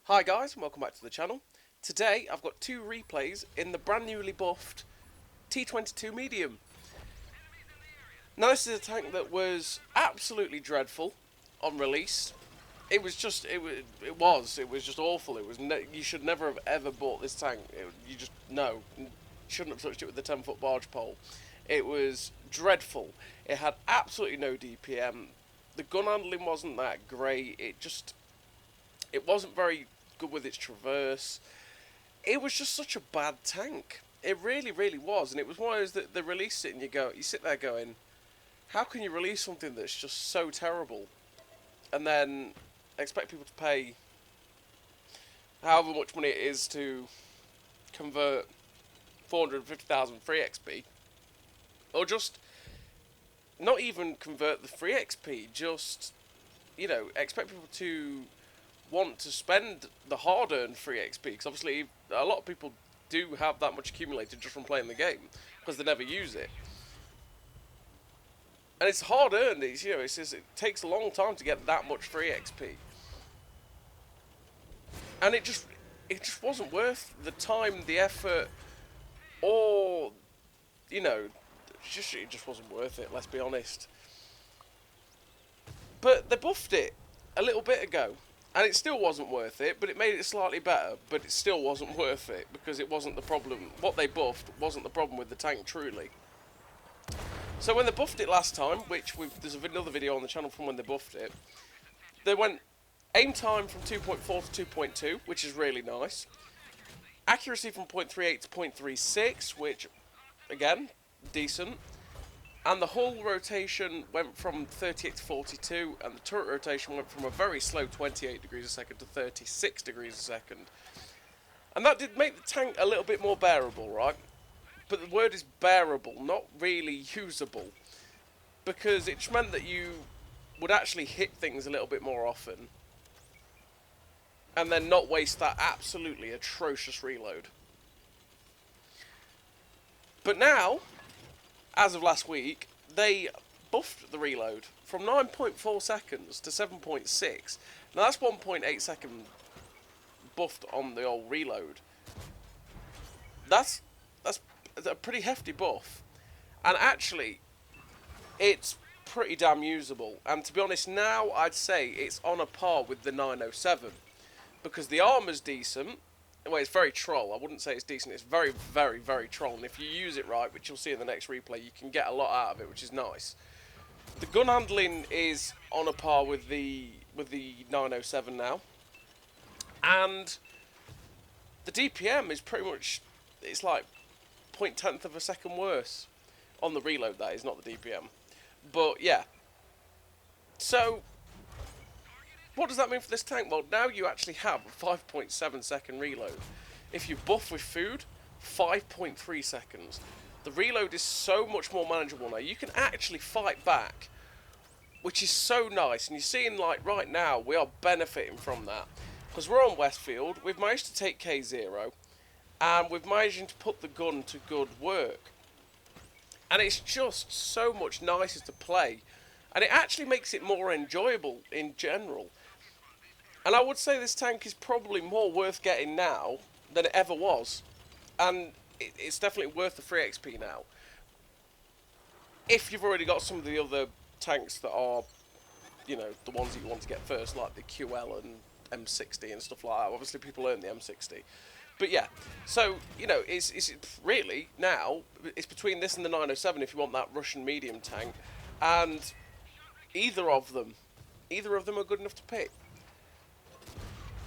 Hi guys and welcome back to the channel. Today I've got two replays in the brand newly buffed T22 Medium. Now this is a tank that was absolutely dreadful on release. It was just awful. You should never have ever bought this tank. You shouldn't have touched it with the 10-foot barge pole. It was dreadful. It had absolutely no DPM. The gun handling wasn't that great. It wasn't very good with its traverse. It was just such a bad tank. It really, really was. And it was one of those that they released it and you sit there going, how can you release something that's just so terrible and then expect people to pay however much money it is to convert 450,000 free XP, or just not even convert the free XP, just, expect people to want to spend the hard-earned free XP, because obviously a lot of people do have that much accumulated just from playing the game, because they never use it. And it's hard-earned, it takes a long time to get that much free XP. And it just wasn't worth the time, the effort, or, it just wasn't worth it, let's be honest. But they buffed it a little bit ago, and it still wasn't worth it, but it made it slightly better, but it still wasn't worth it, because it wasn't the problem. What they buffed wasn't the problem with the tank, truly. So when they buffed it last time, there's another video on the channel from when they buffed it, they went aim time from 2.4 to 2.2, which is really nice. Accuracy from 0.38 to 0.36, which, again, decent. And the hull rotation went from 38 to 42, and the turret rotation went from a very slow 28 degrees a second to 36 degrees a second. And that did make the tank a little bit more bearable, right? But the word is bearable, not really usable. Because it just meant that you would actually hit things a little bit more often, and then not waste that absolutely atrocious reload. But now, as of last week, they buffed the reload from 9.4 seconds to 7.6. Now that's 1.8 second buffed on the old reload. That's a pretty hefty buff. And actually, it's pretty damn usable. And to be honest, now I'd say it's on a par with the 907. Because the armor's decent. Well, it's very troll. I wouldn't say it's decent. It's very, very, very troll. And if you use it right, which you'll see in the next replay, you can get a lot out of it, which is nice. The gun handling is on a par with the 907 now. And the DPM is pretty much, it's like 0.10 of a second worse. On the reload, that is, not the DPM. But, yeah. So, what does that mean for this tank? Well, now you actually have a 5.7 second reload. If you buff with food, 5.3 seconds. The reload is so much more manageable now. You can actually fight back, which is so nice. And you're seeing, like, right now, we are benefiting from that. Because we're on Westfield, we've managed to take K0, and we've managed to put the gun to good work. And it's just so much nicer to play. And it actually makes it more enjoyable in general. And I would say this tank is probably more worth getting now than it ever was. And it's definitely worth the free XP now. If you've already got some of the other tanks that are, the ones that you want to get first, like the QL and M60 and stuff like that. Obviously people earn the M60. But yeah, so, it's really, now, it's between this and the 907 if you want that Russian medium tank. And either of them are good enough to pick.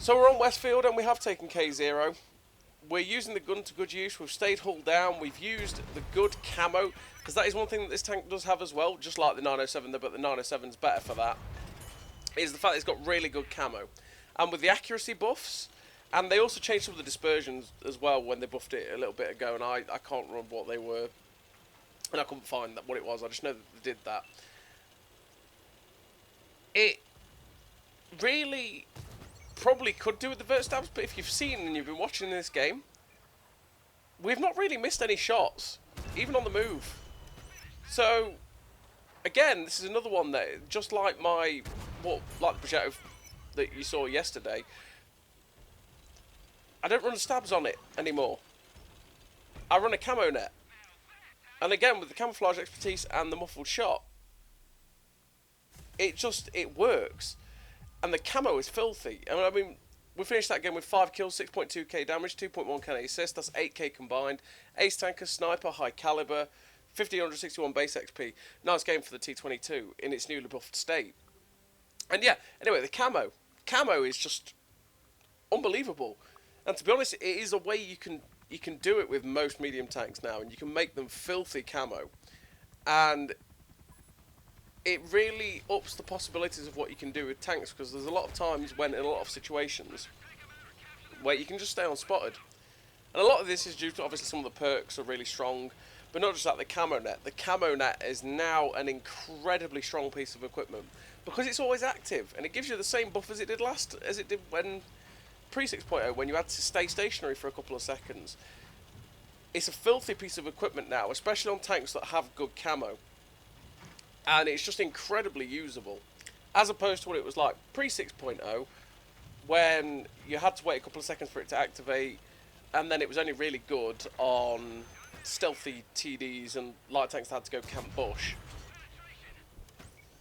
So we're on Westfield and we have taken K0. We're using the gun to good use. We've stayed hull down. We've used the good camo, because that is one thing that this tank does have as well, just like the 907, but the 907's better for that, is the fact that it's got really good camo. And with the accuracy buffs, and they also changed some of the dispersions as well when they buffed it a little bit ago, and I can't remember what they were, and I couldn't find what it was. I just know that they did that. It really probably could do with the vert stabs, but if you've seen and you've been watching this game, we've not really missed any shots, even on the move. So, again, this is another one that, just like the Progetto that you saw yesterday, I don't run stabs on it anymore. I run a camo net. And again, with the camouflage expertise and the muffled shot, it works. And the camo is filthy. I mean, we finished that game with 5 kills, 6.2k damage, 2.1k assist, that's 8k combined. Ace tanker, sniper, high caliber, 1561 base XP. Nice game for the T22 in its newly buffed state. And yeah, anyway, the camo. Camo is just unbelievable. And to be honest, it is a way you can do it with most medium tanks now, and you can make them filthy camo. And it really ups the possibilities of what you can do with tanks, because there's a lot of times when, in a lot of situations, where you can just stay unspotted. And a lot of this is due to, obviously, some of the perks are really strong, but not just that, the camo net. The camo net is now an incredibly strong piece of equipment, because it's always active, and it gives you the same buff as it did when pre 6.0, when you had to stay stationary for a couple of seconds. It's a filthy piece of equipment now, especially on tanks that have good camo. And it's just incredibly usable, as opposed to what it was like pre 6.0, when you had to wait a couple of seconds for it to activate, and then it was only really good on stealthy TDs and light tanks that had to go camp bush.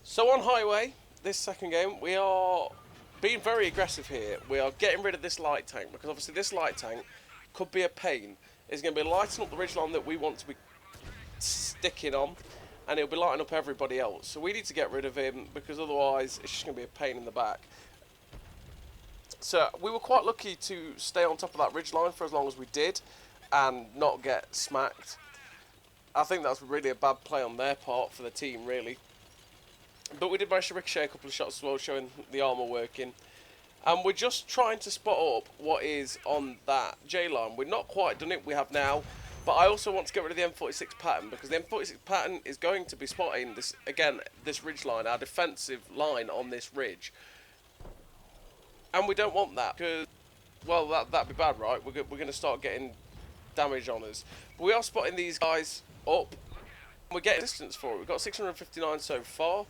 So on highway, this second game, we are being very aggressive here. We are getting rid of this light tank, because obviously this light tank could be a pain. It's going to be lighting up the ridgeline that we want to be sticking on, and it'll be lighting up everybody else. So we need to get rid of him, because otherwise it's just going to be a pain in the back. So we were quite lucky to stay on top of that ridgeline for as long as we did and not get smacked. I think that was really a bad play on their part for the team, really. But we did manage to ricochet a couple of shots as well, showing the armour working. And we're just trying to spot up what is on that J-line. We've not quite done it, we have now. But I also want to get rid of the M46 pattern, because the M46 pattern is going to be spotting this, again, this ridge line, our defensive line on this ridge. And we don't want that, because, well, that'd be bad, right? We're going to start getting damage on us. But we are spotting these guys up. We're getting distance for it. We've got 659 so far,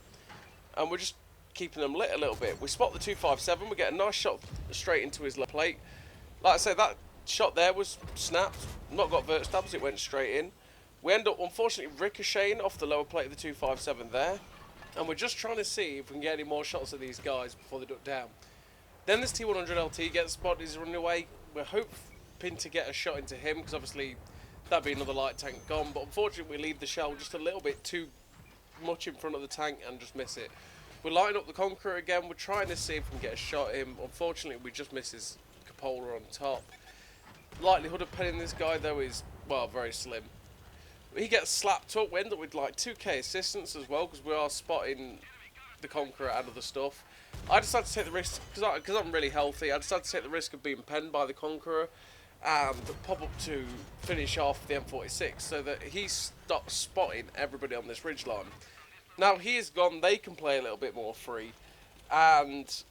and we're just keeping them lit a little bit. We spot the 257. We get a nice shot straight into his left plate. Like I said, that shot there was snapped. Not got vert stabs, it went straight in. We end up, unfortunately, ricocheting off the lower plate of the 257 there. And we're just trying to see if we can get any more shots of these guys before they duck down. Then this T100 LT gets spotted, he's running away. We're hoping to get a shot into him, because obviously that'd be another light tank gone. But unfortunately, we leave the shell just a little bit too much in front of the tank and just miss it. We're lighting up the Conqueror again. We're trying to see if we can get a shot at him. Unfortunately, we just miss his cupola on top. Likelihood of penning this guy, though, is, well, very slim. He gets slapped up. We end up with like 2k assistance as well, because we are spotting the Conqueror and other stuff. I decided to take the risk, because I'm really healthy, I decided to take the risk of being penned by the Conqueror and pop up to finish off the M46, so that he stops spotting everybody on this ridgeline. Now he is gone, they can play a little bit more free, and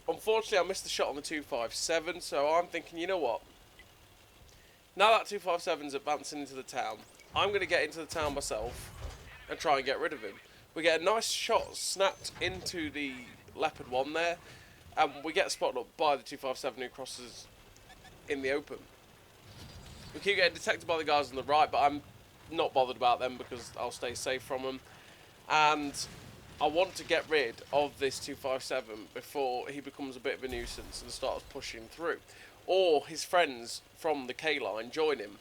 unfortunately I missed the shot on the 257, so I'm thinking, you know what, now that 257's advancing into the town, I'm going to get into the town myself and try and get rid of him. We get a nice shot snapped into the Leopard 1 there, and we get spotted up by the 257 who crosses in the open. We keep getting detected by the guys on the right, but I'm not bothered about them, because I'll stay safe from them. And I want to get rid of this 257 before he becomes a bit of a nuisance and starts pushing through, or his friends from the K-line join him.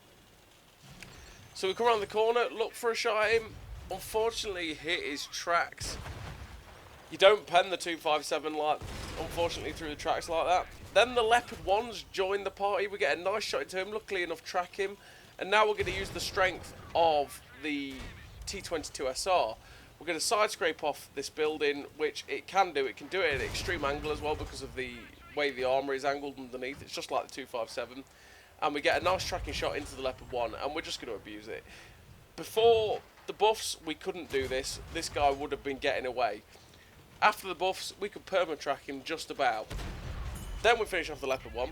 So we come around the corner, look for a shot at him. Unfortunately, hit his tracks. You don't pen the 257 like, unfortunately, through the tracks like that. Then the Leopard 1s join the party. We get a nice shot into him, luckily enough track him. And now we're going to use the strength of the T22 SR. We're going to side scrape off this building, which it can do. It can do it at an extreme angle as well, because of the way the armour is angled underneath. It's just like the 257. And we get a nice tracking shot into the Leopard 1, and we're just going to abuse it. Before the buffs, we couldn't do this. This guy would have been getting away. After the buffs, we could perma-track him just about. Then we finish off the Leopard 1,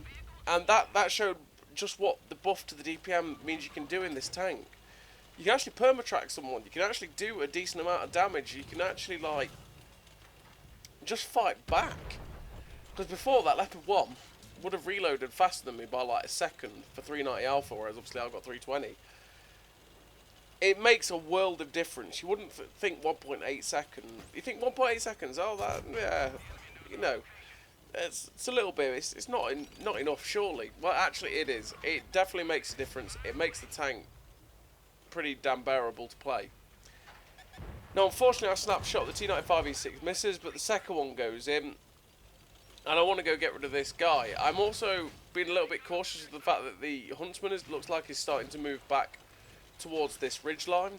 and that showed just what the buff to the DPM means you can do in this tank. You can actually perma-track someone, you can actually do a decent amount of damage, you can actually, like, just fight back. Because before that, Leopard 1 would have reloaded faster than me by like a second for 390 alpha, whereas obviously I've got 320. It makes a world of difference. You wouldn't think 1.8 seconds. You think 1.8 seconds? Oh, that, yeah, you know, it's a little bit. It's not enough, surely. Well, actually, it is. It definitely makes a difference. It makes the tank pretty damn bearable to play. Now, unfortunately, I snapshot the T95E6 misses, but the second one goes in, and I want to go get rid of this guy. I'm also being a little bit cautious of the fact that the Huntsman looks like he's starting to move back towards this ridge line.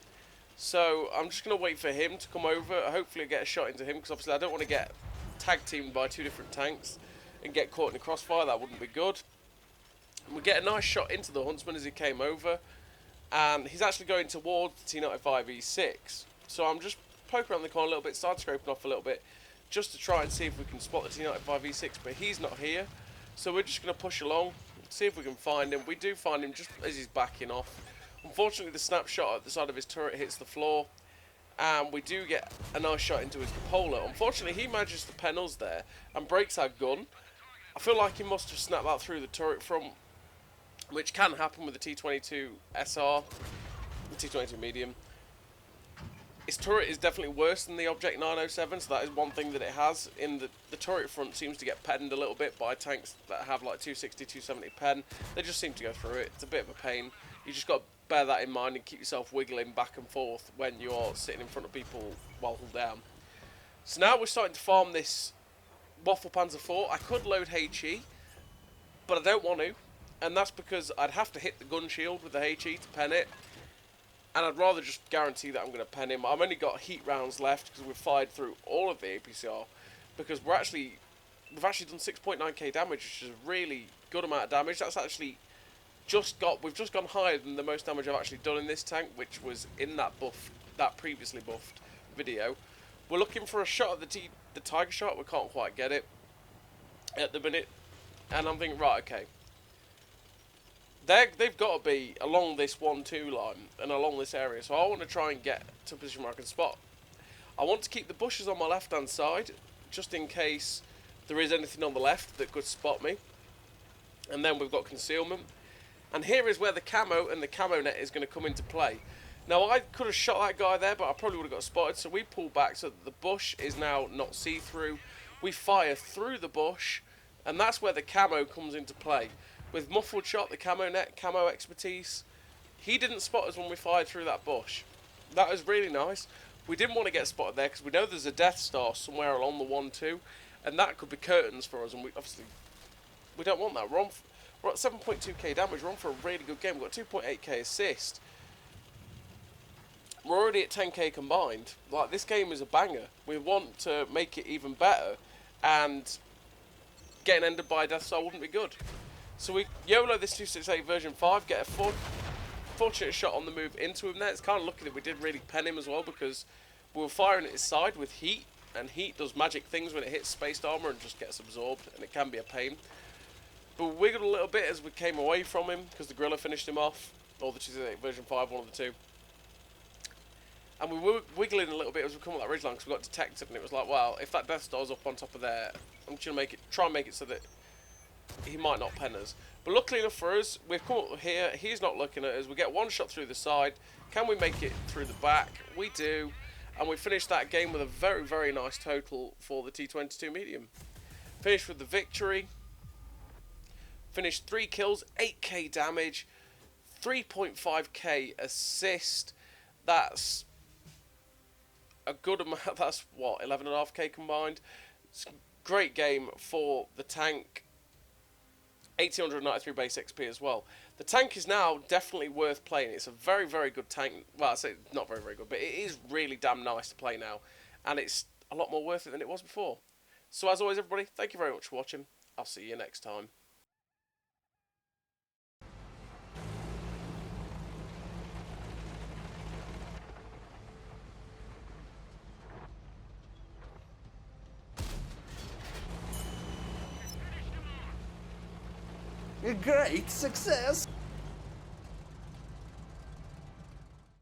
So I'm just going to wait for him to come over, hopefully get a shot into him, because obviously I don't want to get tag teamed by two different tanks and get caught in the crossfire. That wouldn't be good. We get a nice shot into the Huntsman as he came over, and he's actually going towards the T95E6. So I'm just poking around the corner a little bit, side scraping off a little bit, just to try and see if we can spot the T95E6, but he's not here. So we're just going to push along, see if we can find him. We do find him just as he's backing off. Unfortunately, the snapshot at the side of his turret hits the floor, and we do get a nice shot into his cupola. Unfortunately, he manages to pen us there and breaks our gun. I feel like he must have snapped that through the turret front, which can happen with the T22 SR, the T22 Medium. His turret is definitely worse than the Object 907, so that is one thing that it has. In the turret front seems to get penned a little bit by tanks that have like 260, 270 pen. They just seem to go through it. It's a bit of a pain. You just got to bear that in mind and keep yourself wiggling back and forth when you're sitting in front of people while held down. So now we're starting to farm this Waffle Panzer IV. I could load HE, but I don't want to, and that's because I'd have to hit the gun shield with the HE to pen it. And I'd rather just guarantee that I'm going to pen him. I've only got heat rounds left because we've fired through all of the APCR. Because we've actually done 6.9k damage, which is a really good amount of damage. That's actually we've just gone higher than the most damage I've actually done in this tank, which was in that previously buffed video. We're looking for a shot at the Tiger shot. We can't quite get it at the minute. And I'm thinking, right, okay. They've got to be along this 1-2 line and along this area, so I want to try and get to a position where I can spot. I want to keep the bushes on my left-hand side, just in case there is anything on the left that could spot me. And then we've got concealment. And here is where the camo and the camo net is going to come into play. Now, I could have shot that guy there, but I probably would have got spotted, so we pull back so that the bush is now not see-through. We fire through the bush, and that's where the camo comes into play. With muffled shot, the camo net, camo expertise, he didn't spot us when we fired through that bush. That was really nice. We didn't want to get spotted there because we know there's a Death Star somewhere along the 1-2, and that could be curtains for us, and we don't want that. We're at 7.2k damage, we're on for a really good game. We've got 2.8k assist. We're already at 10k combined. Like, this game is a banger. We want to make it even better, and getting ended by a Death Star wouldn't be good. So we YOLO this 268 version 5, get a fortunate shot on the move into him there. It's kind of lucky that we did really pen him as well, because we were firing at his side with heat, and heat does magic things when it hits spaced armor and just gets absorbed, and it can be a pain. But we wiggled a little bit as we came away from him, because the Gorilla finished him off, or the 268 version 5, one of the two. And we were wiggling a little bit as we come up that ridgeline, because we got detected, and it was like, well, if that Death Star's up on top of there, I'm just going to try and make it so that he might not pen us. But luckily enough for us, we've come up here, he's not looking at us, we get one shot through the side. Can we make it through the back? We do, and we finished that game with a very, very nice total for the T22 Medium. Finished with the victory, finished 3 kills, 8k damage, 3.5k assist. That's a good amount, that's what, 11.5k combined. It's a great game for the tank. 1893 base XP as well. The tank is now definitely worth playing. It's a very, very good tank. Well, I say not very, very good, but it is really damn nice to play now. And it's a lot more worth it than it was before. So as always, everybody, thank you very much for watching. I'll see you next time. A great success!